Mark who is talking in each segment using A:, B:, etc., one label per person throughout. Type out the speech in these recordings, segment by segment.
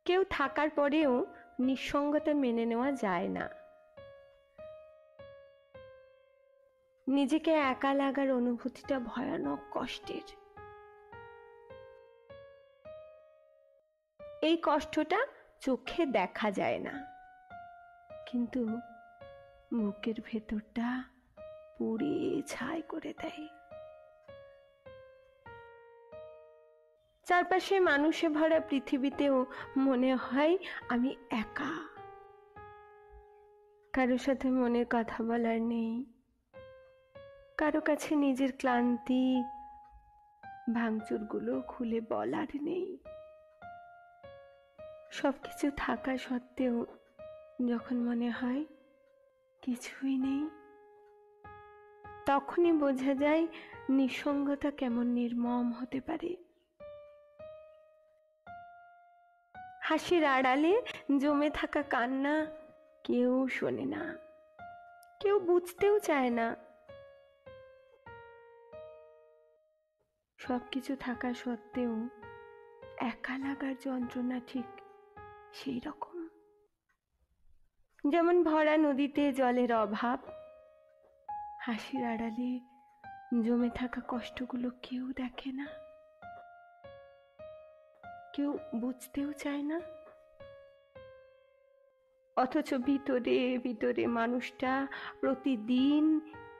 A: কেউ থাকার পরেও নিঃসঙ্গতা মেনে নেওয়া যায় না। নিজেকে একা লাগার অনুভূতিটা ভয়ানক কষ্টের। এই কষ্টটা চোখে দেখা যায় না, কিন্তু বুকের ভেতরটা পুড়ে ছাই করে দেয়। চারপাশে মানুষে ভরা পৃথিবীতেও মনে হয় আমি একা। কারো সাথে মনের কথা বলার নেই, কারো কাছে নিজের ক্লান্তি ভাঙচুরগুলো খুলে বলার নেই। সবকিছু থাকা সত্ত্বেও যখন মনে হয় কিছুই নেই, তখনই বোঝা যায় নিঃসঙ্গতা কেমন নির্মম হতে পারে। হাসির আড়ালে জমে থাকা কান্না কেউ শোনে না, কেউ বুঝতেও চায় না। সবকিছু থাকা সত্ত্বেও একা লাগার যন্ত্রণা ঠিক সেই রকম। যেমন ভরা নদীতে জলের অভাব, হাসির আড়ালে জমে থাকা কষ্টগুলো কেউ দেখে না, কেউ বুঝতেও চায় না। অথচ ভিতরে ভিতরে মানুষটা প্রতিদিন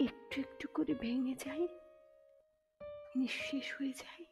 A: একটু একটু করে ভেঙে যায়, নিঃশেষ হয়ে যায়।